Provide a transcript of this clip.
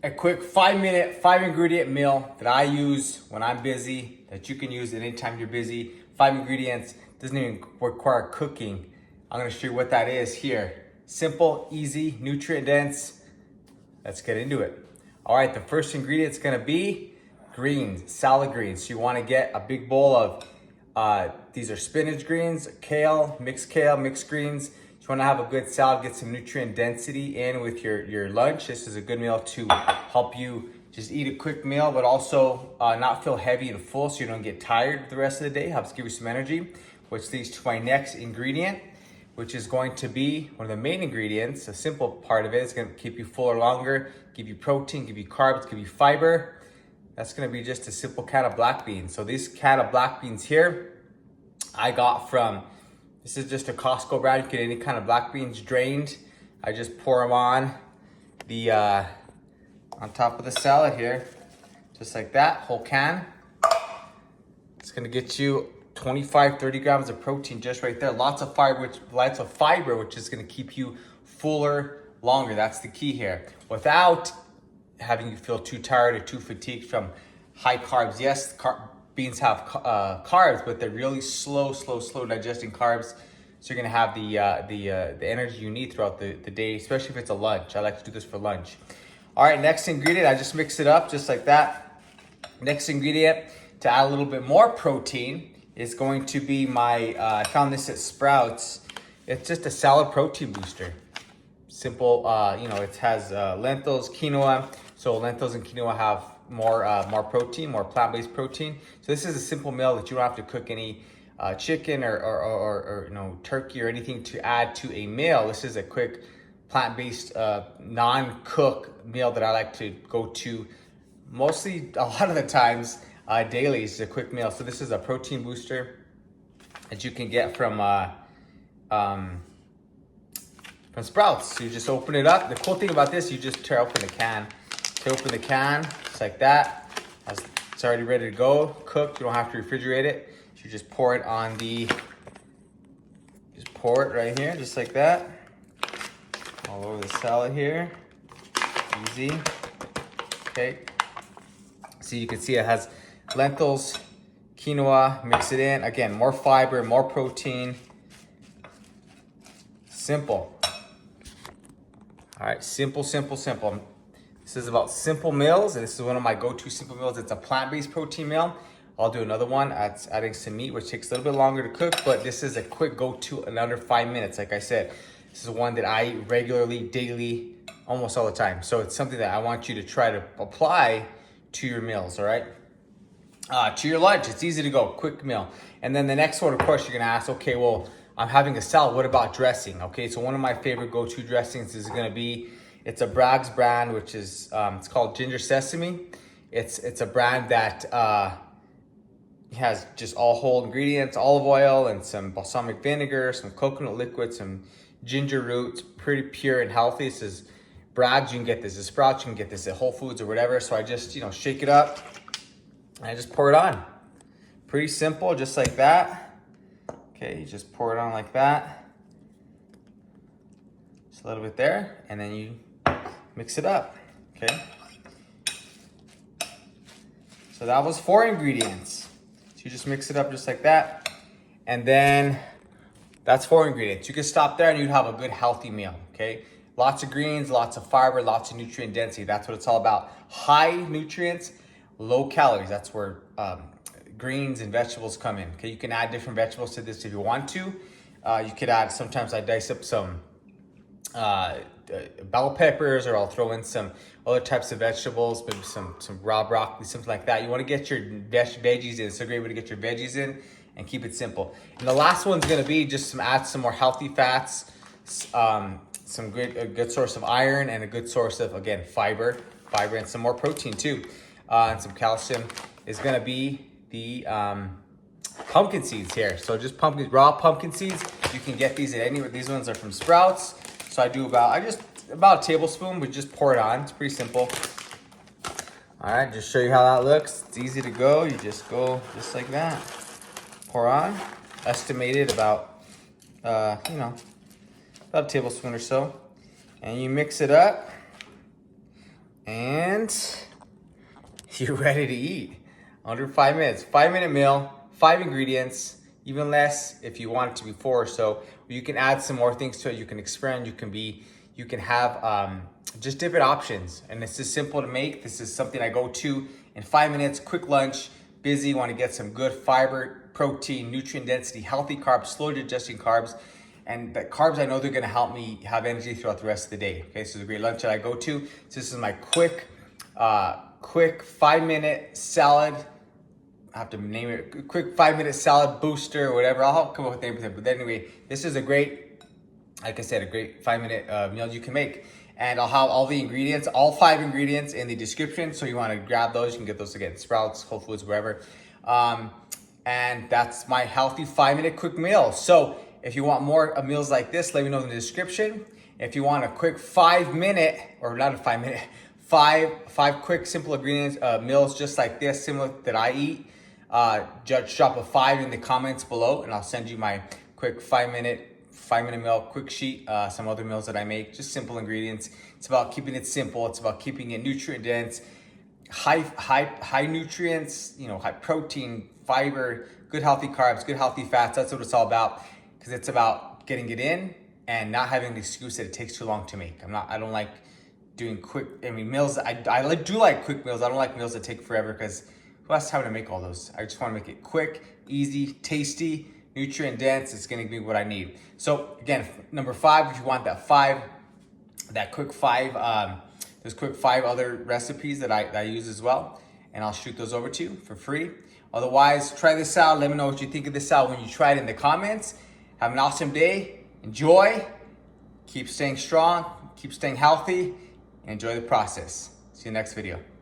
a quick 5-minute, 5-ingredient meal that I use when I'm busy, that you can use anytime you're busy. 5 ingredients, doesn't even require cooking. I'm gonna show you what that is here. Simple, easy, nutrient dense. Let's get into it. All right, the first ingredient is gonna be greens, salad greens. So you wanna get a big bowl of, these are spinach greens, kale, mixed greens. You wanna have a good salad, get some nutrient density in with your lunch. This is a good meal to help you just eat a quick meal, but also not feel heavy and full so you don't get tired the rest of the day. Helps give you some energy, which leads to my next ingredient, which is going to be one of the main ingredients. A simple part of it is gonna keep you fuller longer, give you protein, give you carbs, give you fiber. That's gonna be just a simple can of black beans. So this can of black beans here, I got from, this is just a Costco brand. You can get any kind of black beans drained. I just pour them on the, on top of the salad here, just like that, whole can. It's gonna get you 25, 30 grams of protein just right there. Lots of fiber, which is gonna keep you fuller longer. That's the key here. Without having you feel too tired or too fatigued from high carbs. Yes, beans have carbs, but they're really slow digesting carbs. So you're gonna have the energy you need throughout the day, especially if it's a lunch. I like to do this for lunch. All right, next ingredient, I just mix it up just like that. Next ingredient, to add a little bit more protein, is going to be my, I found this at Sprouts. It's just a salad protein booster. Simple, it has lentils, quinoa. So lentils and quinoa have more protein, more plant-based protein. So this is a simple meal that you don't have to cook any chicken or turkey or anything to add to a meal. This is a quick plant-based non-cook meal that I like to go to mostly a lot of the times daily. It's a quick meal. So this is a protein booster that you can get from Sprouts. So you just open it up. The cool thing about this, you just tear open the can. Just like that. It's already ready to go, cooked. You don't have to refrigerate it. You just pour it on just pour it right here, just like that. All over the salad here. Easy. Okay. So you can see it has lentils, quinoa, mix it in. Again, more fiber, more protein. Simple. All right, simple. This is about simple meals, and this is one of my go-to simple meals. It's a plant-based protein meal. I'll do another one, adding some meat, which takes a little bit longer to cook, but this is a quick go-to in under 5 minutes. Like I said, this is one that I eat regularly, daily, almost all the time. So it's something that I want you to try to apply to your meals, all right? To your lunch, it's easy to go, quick meal. And then the next one, of course, you're gonna ask, okay, well, I'm having a salad, what about dressing? Okay, so one of my favorite go-to dressings is gonna be, it's a Bragg's brand, which is, it's called Ginger Sesame. It's a brand that has just all whole ingredients, olive oil and some balsamic vinegar, some coconut liquid, some ginger roots, pretty pure and healthy. This is Bragg's, you can get this at Sprouts, you can get this at Whole Foods or whatever. So I just, shake it up and I just pour it on. Pretty simple, just like that. Okay, you just pour it on like that. Just a little bit there, and then you mix it up, okay? So that was 4 ingredients. So you just mix it up just like that. And then that's 4 ingredients. You can stop there and you'd have a good healthy meal, okay? Lots of greens, lots of fiber, lots of nutrient density. That's what it's all about. High nutrients, low calories. That's where greens and vegetables come in, okay? You can add different vegetables to this if you want to. You could add, sometimes I dice up some bell peppers, or I'll throw in some other types of vegetables, maybe some raw broccoli, something like that. You want to get your veggies in. It's a great way to get your veggies in and keep it simple. And the last one's going to be just add some more healthy fats, a good source of iron, and a good source of, again, fiber, and some more protein too, and some calcium is going to be the pumpkin seeds here. So just raw pumpkin seeds. You can get these at anywhere. These ones are from Sprouts. So I do about a tablespoon, but just pour it on. It's pretty simple. All right, just show you how that looks. It's easy to go. You just go just like that. Pour on. Estimated about, about a tablespoon or so. And you mix it up. And you're ready to eat. Under 5 minutes. 5-minute meal, 5 ingredients, even less if you want it to be 4 or so. You can add some more things to it. You can experiment. You can have just different options. And this is simple to make. This is something I go to in 5 minutes, quick lunch, busy, want to get some good fiber, protein, nutrient density, healthy carbs, slow digesting carbs. And the carbs, I know they're gonna help me have energy throughout the rest of the day. Okay, so it's a great lunch that I go to. So this is my quick 5-minute salad. I have to name it, quick 5-minute salad booster or whatever. I'll come up with everything. But anyway, this is a great, like I said, a great 5-minute meal you can make. And I'll have all the ingredients, all 5 ingredients in the description. So you wanna grab those, you can get those again, Sprouts, Whole Foods, wherever. And that's my healthy 5-minute quick meal. So if you want more meals like this, let me know in the description. If you want a quick 5-minute, or not a 5-minute, five quick simple ingredients meals just like this, similar that I eat, just drop a 5 in the comments below, and I'll send you my quick 5-minute meal quick sheet. Some other meals that I make, just simple ingredients. It's about keeping it simple. It's about keeping it nutrient dense, high nutrients, high protein, fiber, good healthy carbs, good healthy fats. That's what it's all about. Because it's about getting it in and not having the excuse that it takes too long to make. I don't like doing quick, meals. I do like quick meals. I don't like meals that take forever, because who has time to make all those? I just want to make it quick, easy, tasty, nutrient dense. It's going to be what I need. So again, number 5, if you want that quick 5, there's quick 5 other recipes that I use as well. And I'll shoot those over to you for free. Otherwise, try this out. Let me know what you think of this out when you try it in the comments. Have an awesome day. Enjoy. Keep staying strong. Keep staying healthy. And enjoy the process. See you next video.